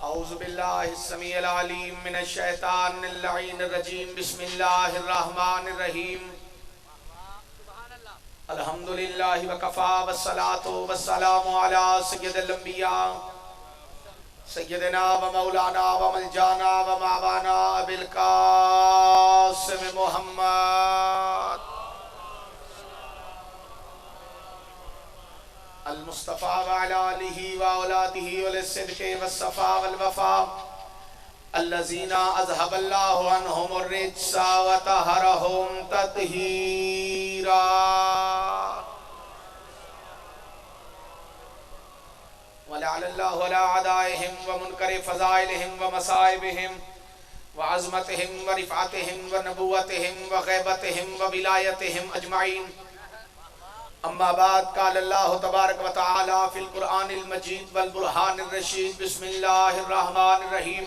औज़ु बिल्लाहि समीउल अलीम मिनश शैतानिर लईनिर रजीम बिस्मिल्लाहिर रहमानिर रहीम अल्हम्दुलिल्लाहि व कफ़ा वस्सलातु वस्सलामु अला सय्यिदिल अंबिया सय्यदिना व मौलाना व मलजाना व मावाना अबिल कासिम मुहम्मद अल मुस्तफ़ा व अला आलिहि व औलादिहि वल सिद्क़ि वस्सफ़ा वल वफ़ा अल्लज़ीना अज़हबल्लाहु अन्हुमुर रिज्सा व तहरहुम तत्हीरा। वलअल्लाहु अला अदाइहिम व मुनकरि फ़ज़ाइलिहिम व मसाइबिहिम व अज़मतिहिम व रिफ़अतिहिम व नबुव्वतिहिम व ग़ैबतिहिम व विलायतिहिम अजमईन। अम्मा बाद क़ाल अल्लाहु तबारक व तआला फ़िल क़ुरआनिल मजीद वल बुरहानिर रशीद बिस्मिल्लाहिर रहमानिर रहीम।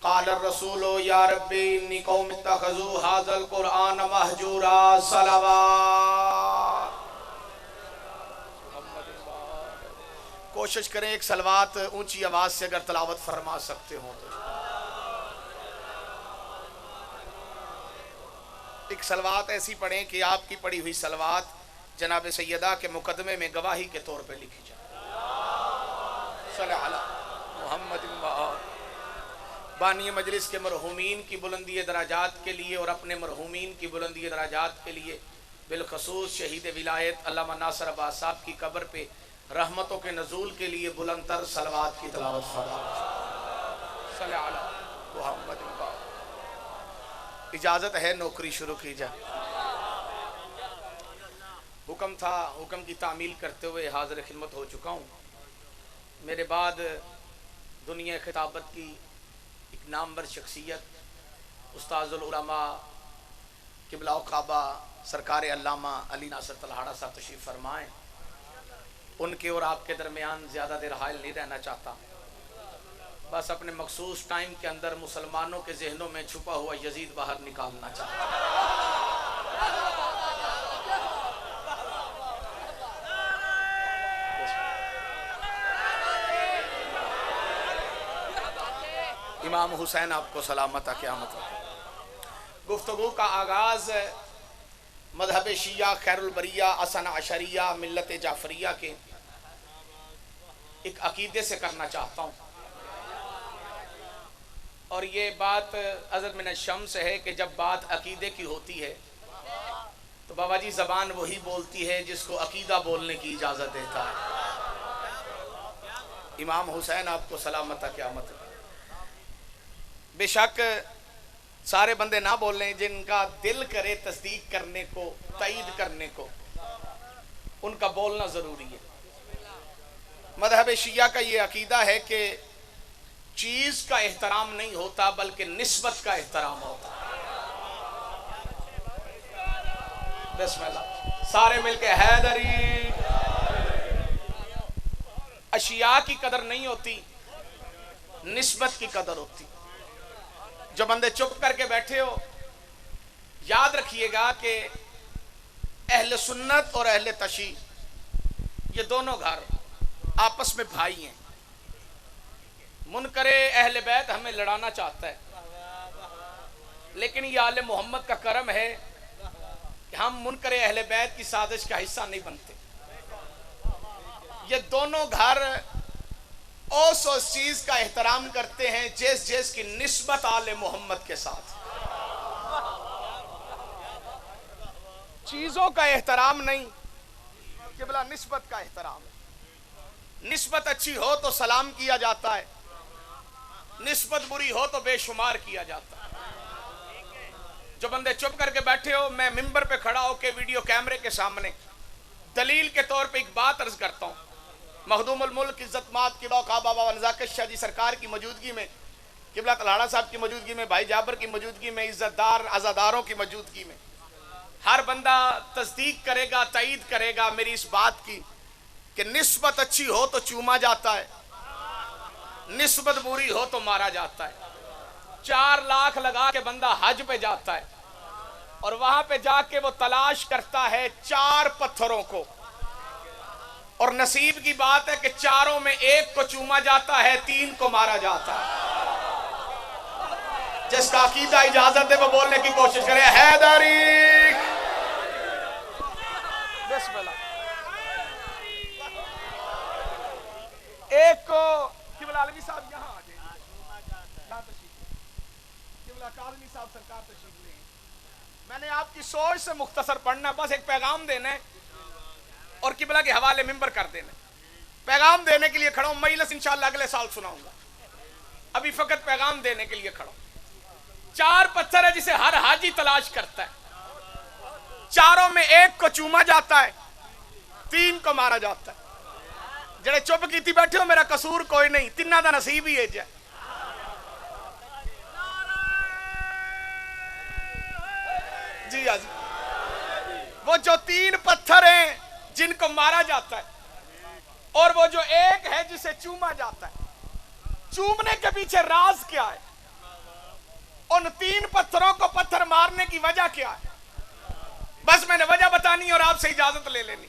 क़ाल रसूलु या रब्बी इन्नी क़ौमी इत्तख़ज़ू हाज़ल क़ुरआन महजूरा सलावत। कोशिश करें एक सलवात ऊंची आवाज से अगर तलावत फरमा सकते हो तो एक सलवात ऐसी पढ़ें कि आपकी पढ़ी हुई सलवात जनाब सैयदा के मुकदमे में गवाही के तौर पे लिखी जाए। सल्लल्लाहु अलैहि मुहम्मद। बानी मजलिस के मरहूमीन की बुलंदी दराजात के लिए और अपने मरहूमीन की बुलंदी दराजात के लिए बिलखसूस शहीद विलायत अल्लामा नासिर अब्बास साहब की कब्र पे रहमतों के नज़ूल के लिए बुलंदतर सलवात की तलावत फरमा। इजाज़त है नौकरी शुरू की जाए। हुक्म था, हुक्म की तामील करते हुए हाज़िर खिदमत हो चुका हूँ। मेरे बाद दुनिया खिताबत की एक नामवर शख्सियत उस्ताज़ुल उलमा क़िबला काबा सरकार अल्लामा अली नासिर तलहाड़ा साहब तशरीफ़ फरमाएँ। उनके और आपके दरमियान ज़्यादा देर हायल नहीं रहना चाहता। बस अपने मखसूस टाइम के अंदर मुसलमानों के जहनों में छुपा हुआ यजीद बाहर निकालना चाहता। इमाम हुसैन आपको सलामत क़यामत। गुफ्तगू का आगाज़ मज़हब शिया खैरुल बरिया असना अशरिया मिल्लत जाफरिया के एक अकीदे से करना चाहता हूँ। और ये बात अज़र मिन शम्स है कि जब बात अकीदे की होती है तो बाबा जी ज़बान वही बोलती है जिसको अकीदा बोलने की इजाज़त देता है। इमाम हुसैन आपको सलामत क़यामत। बेशक सारे बंदे ना बोलें, जिनका दिल करे तस्दीक करने को, तईद करने को, उनका बोलना ज़रूरी है। मज़हब शिया का ये अकीदा है कि चीज़ का एहतराम नहीं होता बल्कि निस्बत का एहतराम होता है। बिस्मिल्लाह, सारे मिलके हैदरी। अशिया की कदर नहीं होती, निस्बत की कदर होती। जो बंदे चुप करके बैठे हो, याद रखिएगा कि अहले सुन्नत और अहले तशी ये दोनों घर आपस में भाई हैं। मुनकरे अहले बैत हमें लड़ाना चाहता है, लेकिन ये आले मोहम्मद का करम है कि हम मुनकरे अहले बैत की साजिश का हिस्सा नहीं बनते। ये दोनों घर उस चीज का एहतराम करते हैं जिस की निस्बत आले मोहम्मद के साथ। चीजों का एहतराम नहीं, केवल निस्बत का एहतराम है। निस्बत अच्छी हो तो सलाम किया जाता है, निस्बत बुरी हो तो बेशुमार किया जाता है। जो बंदे चुप करके बैठे हो, मैं मिंबर पे खड़ा होकर वीडियो कैमरे के सामने दलील के तौर पे एक बात अर्ज करता हूँ। मखदूमुल मुल्क इज्जतमात क़िबला काबा बाबा नज़ाकत शाह जी सरकार की मौजूदगी में, क़िबला तलहाड़ा साहब की मौजूदगी में, भाई जाबर की मौजूदगी में, इज्जतदार अज़ादारों की मौजूदगी में हर बंदा तस्दीक करेगा, तईद करेगा मेरी इस बात की कि निस्बत अच्छी हो तो चूमा जाता है, निस्बत बुरी हो तो मारा जाता है। 4 लाख लगा के बंदा हज पे जाता है और वहां पे जाके वो तलाश करता है 4 पत्थरों को और नसीब की बात है कि चारों में एक को चूमा जाता है, तीन को मारा जाता है। जिसका अकीदा इजाजत है वो बोलने की कोशिश करे हैदरी। एक को किबला आलमी साहब यहाँ आ जाए, किबला काज़मी साहब सरकार तशरीफ ले। मैंने आपकी सोच से मुख्तसर पढ़ना, बस एक पैगाम देना है और किबला के हवाले मिंबर कर देना। पैगाम देने के लिए खड़ा हूं, मजलिस इंशाअल्लाह अगले साल सुनाऊंगा, अभी फकत पैगाम देने के लिए खड़ा हूं। चार पत्थर है जिसे हर हाजी तलाश करता है, चारों में एक को चूमा जाता है, तीन को मारा जाता है। जेड़े चुप कीती बैठे हो मेरा कसूर कोई नहीं, तिन्ना दा नसीब ही है। जी जी, वो जो तीन पत्थर हैं जिनको मारा जाता है और वो जो एक है जिसे चूमा जाता है, चूमने के पीछे राज क्या है? उन तीन पत्थरों को पत्थर मारने की वजह क्या है? बस मैंने वजह बतानी और आपसे इजाजत ले लेनी।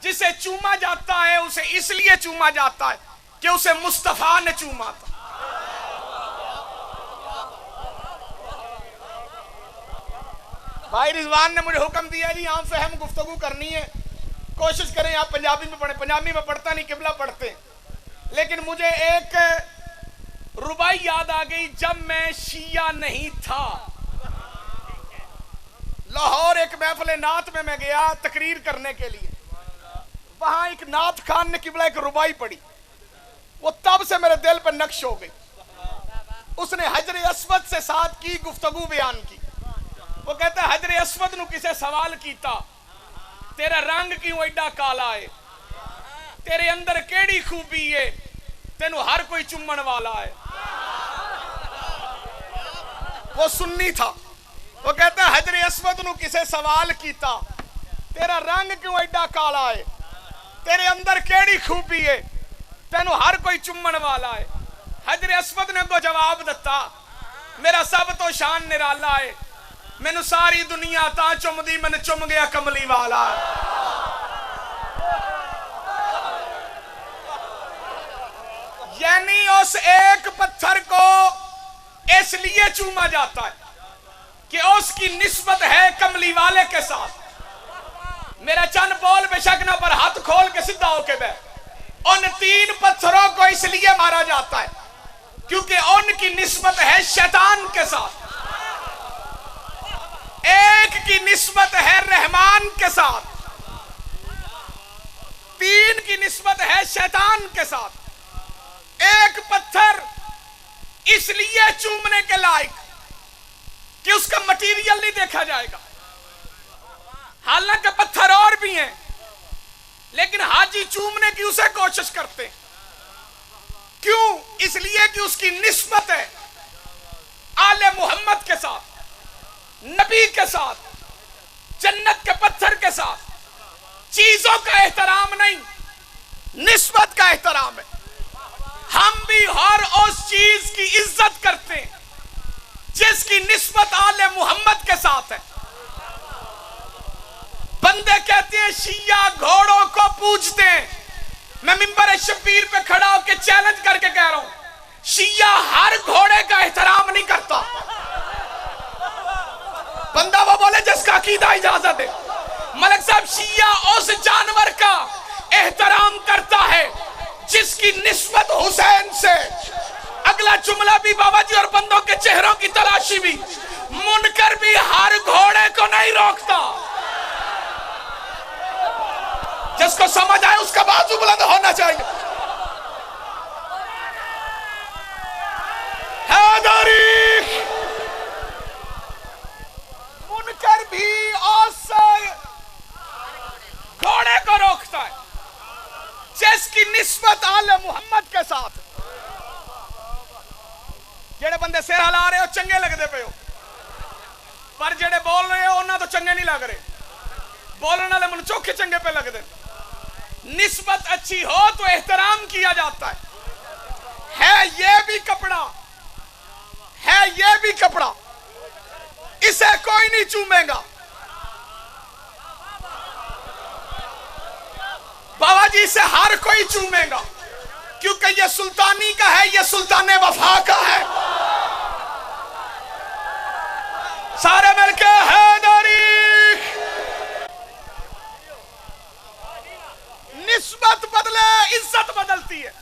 जिसे चूमा जाता है उसे इसलिए चूमा जाता है कि उसे मुस्तफा ने चूमा था। भाई रिजवान ने मुझे हुक्म दिया जी आम फहम गुफ्तगू करनी है, कोशिश करें आप पंजाबी में पढ़ें। पंजाबी में पढ़ता नहीं, किबला पढ़ते हैं। लेकिन मुझे एक रुबाई याद आ गई, जब मैं शिया नहीं था। लाहौर एक महफिल नात में मैं गया तकरीर करने के लिए, वहां एक नात खान ने किबला एक रुबाई पढ़ी, वो तब से मेरे दिल पर नक्श हो गई। उसने हजर अस्वद से साथ की गुफ्तगू बयान की। वो कहता है हजर अस्वद नु किसे सवाल कीता, तेरा रंग क्यों एडा काला है, तेरे अंदर केड़ी खूबी है, तेनू हर कोई चुम्मन वाला है। वो सुन्नी था। वो कहता है हजर अस्वद नु किसे सवाल कीता, तेरा रंग क्यों एडा काला है, तेरे अंदर केड़ी खूबी है, तेनू हर कोई चुम्मन वाला है। हजर अस्वद ने को जवाब दिता, मेरा सब तो शान निराला है, मैनू सारी दुनिया ता चुमदी, मैंने चुम गया कमली वाला। यानी उस एक पत्थर को इसलिए चूमा जाता है कि उसकी निस्बत है कमली वाले के साथ। मेरा चंद बोल बेशक ना, पर हाथ खोल के सीधा होके बैठ। उन तीन पत्थरों को इसलिए मारा जाता है क्योंकि उनकी निस्बत है शैतान के साथ, एक की निस्बत है रहमान के साथ, तीन की निस्बत है शैतान के साथ। एक पत्थर इसलिए चूमने के लायक कि उसका मटेरियल नहीं देखा जाएगा, हालांकि पत्थर और भी हैं, लेकिन हाजी चूमने की उसे कोशिश करते हैं। क्यों? इसलिए कि उसकी निस्बत है आले मोहम्मद के साथ, नबी के साथ, जन्नत के पत्थर के साथ। चीजों का एहतराम नहीं, निस्बत का एहतराम है। हम भी हर उस चीज की इज्जत करते हैं जिसकी निस्बत आले मोहम्मद के साथ है। बंदे कहते हैं शिया घोड़ों को पूजते हैं, मैं मिंबर शब्बीर पे खड़ा होकर चैलेंज करके कह रहा हूं, शिया हर घोड़े का एहतराम नहीं करता। बंदा वो बोले जिसका अकीदा इजाजत है। मलिक साहब, शिया उस जानवर का एहतराम करता है जिसकी निस्बत हुसैन से। अगला जुमला भी बाबा जी और बंदों के चेहरों की तलाशी भी, मुनकर भी हर घोड़े को नहीं रोकता। जिसको समझ आए उसका बाजू बुलंद होना चाहिए। हैदरी मुनकर भी उस घोड़े को रोकता है जिसकी निस्बत आले मोहम्मद के साथ। जेड़े बंदे सिर हिला रहे हो चंगे लगते पे हो, पर जेड़े बोल रहे हो उन्हें तो चंगे नहीं लग रहे। बोलने वाले मन चोखे चंगे पे लगते। निस्बत अच्छी हो तो एहतराम किया जाता है ये भी कपड़ा है, ये भी कपड़ा, इसे कोई नहीं चूमेगा। बाबा जी से हर कोई चूमेगा, क्योंकि ये सुल्तानी का है, ये सुल्ताने वफा का है। सारे मिलके हैदरी। निस्बत बदले, इज्जत बदलती है।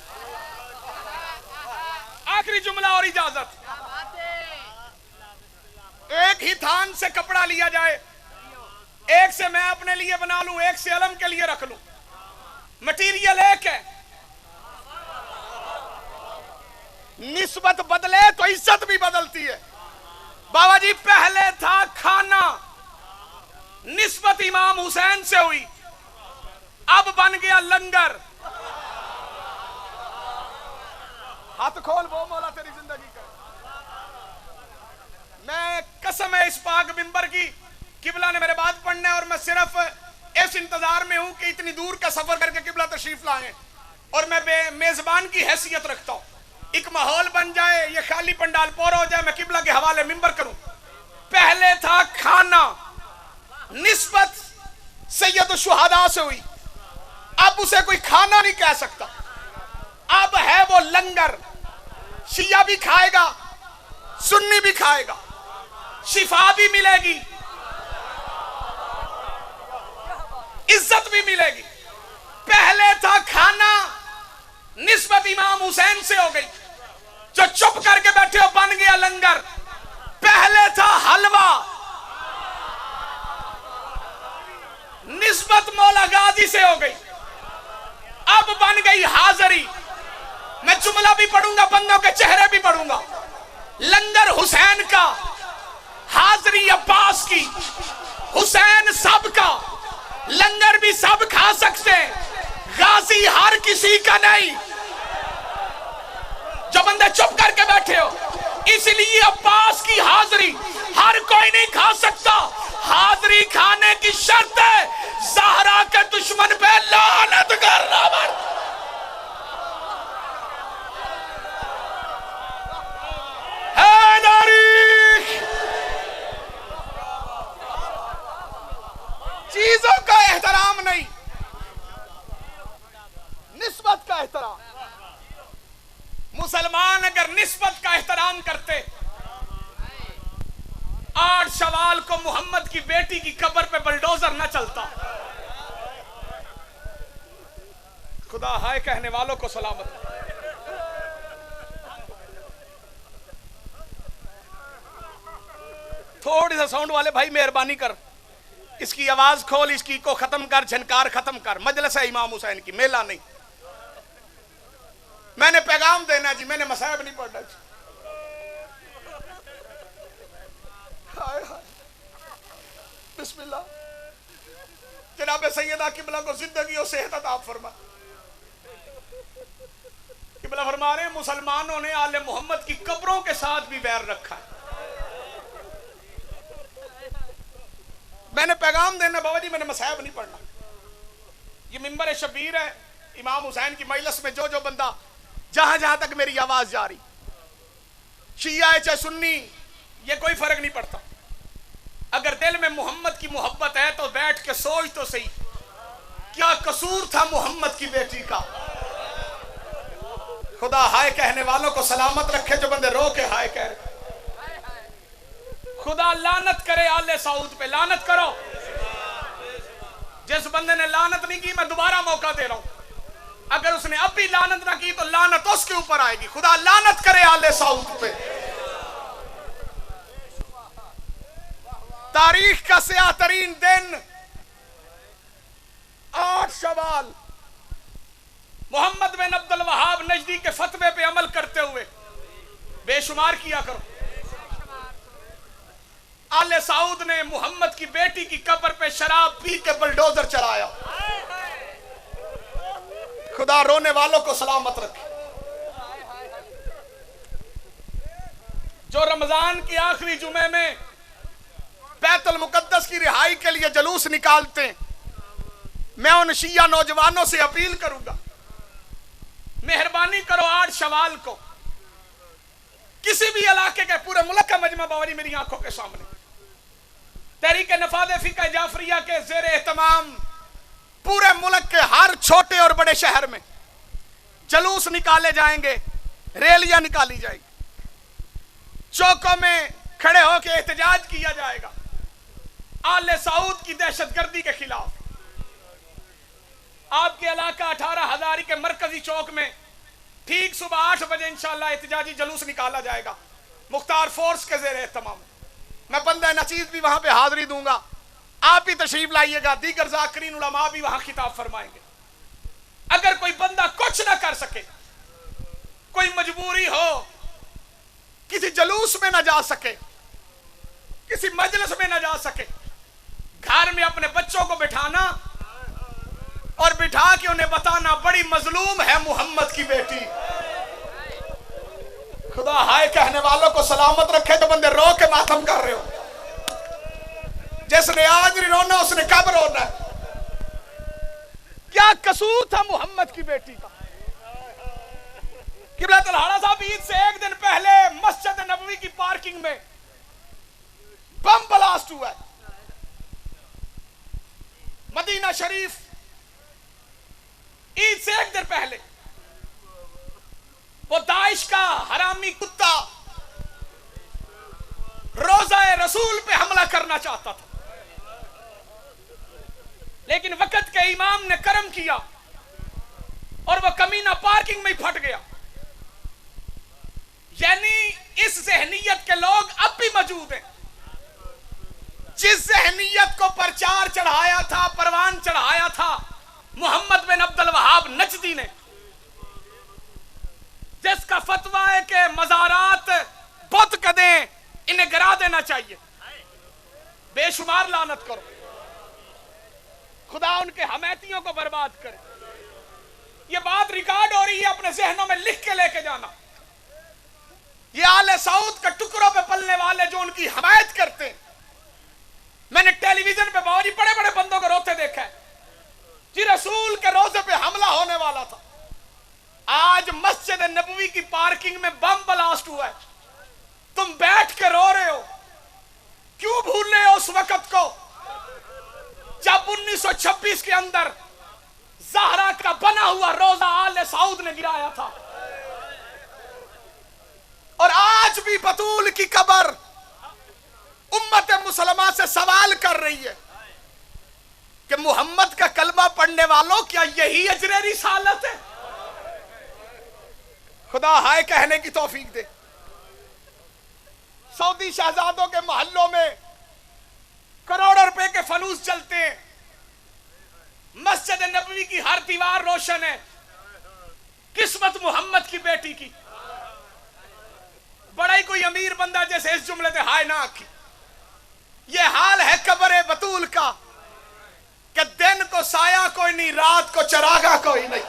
आखिरी जुमला और इजाजत। एक ही थान से कपड़ा लिया जाए, एक से मैं अपने लिए बना लूं, एक से अलम के लिए रख लूं, मटीरियल एक है। निस्बत बदले तो इज्जत भी बदलती है। बाबा जी पहले था खाना, निस्बत इमाम हुसैन से हुई, अब बन गया लंगर। हाथ खोल वो मौला तेरी जिंदगी का। मैं कसम है इस पाक मिंबर की, किबला ने मेरे बात पढ़ना है और मैं सिर्फ इस इंतजार में हूं कि इतनी दूर का सफर करके किबला तशरीफ लाए और मैं मेजबान की हैसियत रखता हूं। एक माहौल बन जाए, ये खाली पंडाल पूरा हो जाए, मैं किबला के हवाले मिंबर करूं। पहले था खाना, निस्बत सैयद शुहदा से हुई, अब उसे कोई खाना नहीं कह सकता, अब है वो लंगर। शिया भी खाएगा, सुन्नी भी खाएगा, शिफा भी मिलेगी, इज्जत भी मिलेगी। पहले था खाना, निस्बत इमाम हुसैन से हो गई, जो चुप करके बैठे हो बन गया लंगर। पहले था हलवा, निस्बत मौला गाजी से हो गई, अब बन गई हाजरी। मैं जुमला भी पढ़ूंगा, बंदों के चेहरे भी पढ़ूंगा। लंगर हुसैन का, हाजरी अब्बास की, हुसैन सबका, लंगर भी सब खा सकते, गाजी हर किसी का नहीं। जो बंदे चुप करके बैठे हो, इसलिए अब्बास की हाजरी हर कोई नहीं खा सकता। हाजरी खाने की शर्त है ज़हरा के दुश्मन पे लानत करना। चीजों का एहतराम नहीं, निस्बत का एहतराम। मुसलमान अगर निस्बत का एहतराम करते, 8 शवाल को मोहम्मद की बेटी की कब्र पे बुलडोजर न चलता। खुदा हाय कहने वालों को सलामत। थोड़ी सा साउंड वाले भाई मेहरबानी कर, इसकी आवाज खोल, इसकी को खत्म कर, झनकार खत्म कर। मजलिस है इमाम हुसैन की, मेला नहीं। मैंने पैगाम देना जी, मैंने मसायब नहीं पढ़ना जी। हाय हाय बिस्मिल्लाह। जनाब सैयदा किबला को जिंदगी और सेहत अता फरमा। किबला फरमा रहे हैं मुसलमानों ने आले मोहम्मद की कब्रों के साथ भी बैर रखा है। मैंने पैगाम देना बाबा जी, मैंने मसायब नहीं पढ़ना। ये मिंबर शबीर है इमाम हुसैन की मजलिस में। जो जो बंदा जहां जहां तक मेरी आवाज जा रही, शिया है चाहे सुन्नी, ये कोई फर्क नहीं पड़ता। अगर दिल में मोहम्मद की मोहब्बत है तो बैठ के सोच तो सही, क्या कसूर था मोहम्मद की बेटी का। खुदा हाय कहने वालों को सलामत रखे, जो बंदे रो के हाय कह रहे। खुदा लानत करे आले सऊद पे, लानत करो। जिस बंदे ने लानत नहीं की, मैं दोबारा मौका दे रहा हूं। अगर उसने अब भी लानत ना की तो लानत उसके ऊपर आएगी। खुदा लानत करे आले सऊद पे। तारीख का स्याह तरीन दिन 8 शवाल, मोहम्मद बिन अब्दुल वहाब नजदी के फतवे पे अमल करते हुए बेशुमार किया करो। आले सऊद ने मोहम्मद की बेटी की कब्र पे शराब पी के बुलडोजर चलाया। खुदा रोने वालों को सलामत रखे। जो रमजान के आखिरी जुमे में बैतुल मुकद्दस की रिहाई के लिए जलूस निकालते, मैं उन शिया नौजवानों से अपील करूंगा, मेहरबानी करो 8 शवाल को किसी भी इलाके के, पूरे मुल्क का मजमा बावरी मेरी आंखों के सामने, तहरीक नफाद फिक़ह जाफरिया के ज़ेर एहतमाम पूरे मुल्क के हर छोटे और बड़े शहर में जुलूस निकाले जाएंगे, रैलियां निकाली जाएंगी, चौकों में खड़े होकर एहतजाज किया जाएगा आले सऊद की दहशतगर्दी के खिलाफ। आपके इलाका 18 हजारी के मरकजी चौक में ठीक सुबह 8 बजे इंशाअल्लाह एहतजाजी जुलूस निकाला जाएगा मुख्तार फोर्स के ज़ेरे तमाम। मैं बंदा नचीज भी वहां पे हाजिरी दूंगा, आप भी तशरीफ लाइएगा, दीगर ज़ाकिरीन उलमा भी वहां खिताब फरमाएंगे। अगर कोई बंदा कुछ ना कर सके, कोई मजबूरी हो, किसी जुलूस में ना जा सके, किसी मजलिस में ना जा सके, घर में अपने बच्चों को बिठाना और बिठा के उन्हें बताना बड़ी मजलूम है मोहम्मद की बेटी। खुदा हाय कहने वालों को सलामत रखे तो बंदे रो के मातम कर रहे हो। जिसने आज नहीं रोना उसने कब रोना। क्या कसूर था मोहम्मद की बेटी का। किबला तलहाड़ा साहब ईद से एक दिन पहले मस्जिद नबवी की पार्किंग में बम ब्लास्ट हुआ है। मदीना शरीफ ईद से एक दिन पहले वो दाइश का हरामी कुत्ता रोज़ा रसूल पे हमला करना चाहता था, लेकिन वक्त के इमाम ने करम किया और वह कमीना पार्किंग में ही फट गया। यानी इस ज़हनियत के लोग अब भी मौजूद हैं। जिस ज़हनियत को प्रचार चढ़ाया था, परवान चढ़ाया था मोहम्मद बिन अब्दुल वहाब नजदी ने, जिसका फतवा है कि मज़ारात बुत कदें इन्हें गिरा देना चाहिए, बेशुमार लानत करो, खुदा उनके हमेतियों को बर्बाद करे। ये बात रिकॉर्ड हो रही है, अपने जहनों में लिख के लेके जाना। ये आले सऊद के टुकड़ों पे पलने वाले जो उनकी हमायत करते हैं, मैंने टेलीविजन पे बहुत ही बड़े बड़े बंदों को रोते देखा है जी रसूल के रोजे पे हमला होने वाला था। आज मस्जिद नबवी की पार्किंग में बम ब्लास्ट हुआ है, तुम बैठ के रो रहे हो। क्यों भूल रहे हो उस वक्त को जब 1926 के अंदर ज़हरा का बना हुआ रोजा आले सऊद ने गिराया था। और आज भी बतूल की कब्र उम्मत मुसलमान से सवाल कर रही है कि मोहम्मद का कलमा पढ़ने वालों क्या यही अजरे रिसालत है। खुदा हाय कहने की तौफीक दे। सऊदी शहजादों के मोहल्लों में करोड़ों रुपए के फनूस चलते हैं, मस्जिद नबवी की हर दीवार रोशन है। किस्मत मोहम्मद की बेटी की। बड़ा ही कोई अमीर बंदा जैसे इस जुमले से हाय ना आखी। ये हाल है कब्र बतूल का कि दिन को साया कोई नहीं, रात को चरागा कोई नहीं।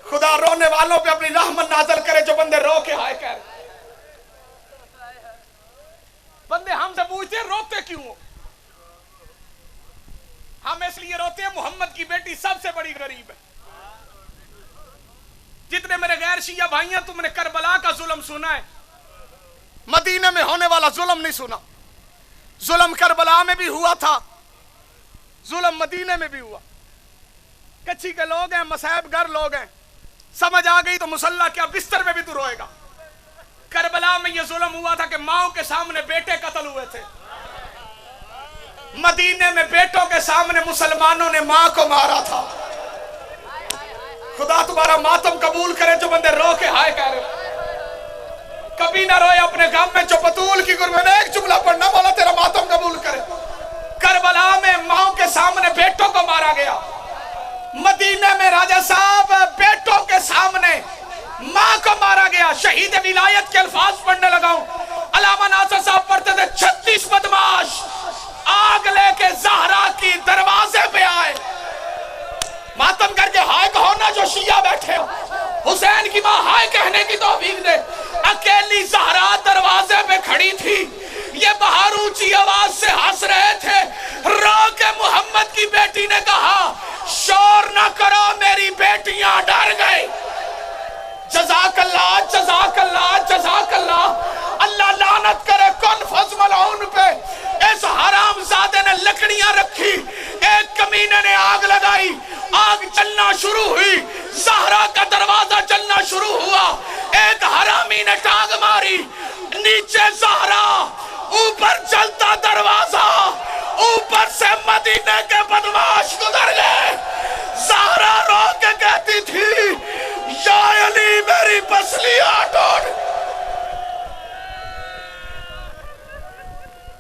खुदा रोने वालों पे अपनी रहमत नाज़िल करे जो बंदे रो के हाय कह रहे। बंदे हमसे पूछते रोते क्यों हो? हम इसलिए रोते हैं मोहम्मद की बेटी सबसे बड़ी गरीब है। जितने मेरे गैर शिया भाई हैं, तुमने करबला का जुल्म सुना है, मदीने में होने वाला जुल्म नहीं सुना। जुल्म करबला में भी हुआ था, जुल्म मदीने में भी हुआ। कच्ची के लोग हैं, मसाहबगर लोग हैं, समझ आ गई तो मुसल्ला क्या बिस्तर में भी तू रोएगा। करबला में यह जुल्म हुआ था कि माओ के सामने बेटे कत्ल हुए थे। मदीने में बेटों के सामने मुसलमानों ने मां को मारा था। खुदा तुम्हारा मातम कबूल करे जो बंदे रो के हाय कह रहे। कभी ना रोए अपने गम में जो बतूल की गुरबत में एक जुमला पढ़ना, मौला तेरा मातम कबूल करे। करबला में माओ के सामने बेटों को मारा गया। मदीने में राजा साहब बेटों के सामने मां को मारा गया। शहीद विलायत के अल्फाज पढ़ने लगाऊं, अल्लामा नासिर साहब पढ़ते थे 36 बदमाश आग लेके ज़हरा की दरवाजे पे आए। मातम करके हाय कहो ना जो शिया बैठे हो। हुसैन की मां हाय कहने की तौफीक दे। अकेली ज़हरा दरवाजे पे खड़ी थी, ये बाहर ऊंची आवाज से हंस रहे थे। रो के मोहम्मद की बेटी ने कहा शोर ना करो, मेरी बेटियां डर गई। जज़ाकल्लाह जज़ाकल्लाह जज़ाकल्लाह। अल्लाह लानत करे कौन फज़ मलऊन पे। इस हरामजादे ने लकड़ियां रखी, एक कमीने ने आग लगाई, आग चलना शुरू हुई, ज़हरा का दरवाजा चलना शुरू हुआ। एक हरामी ने टांग मारी, नीचे ज़हरा, ऊपर चलता दरवाजा, ऊपर से मदीने के बदमाश गुजर गए। ज़हरा रो के कहती थी, या अली मेरी पसलियां तोड़।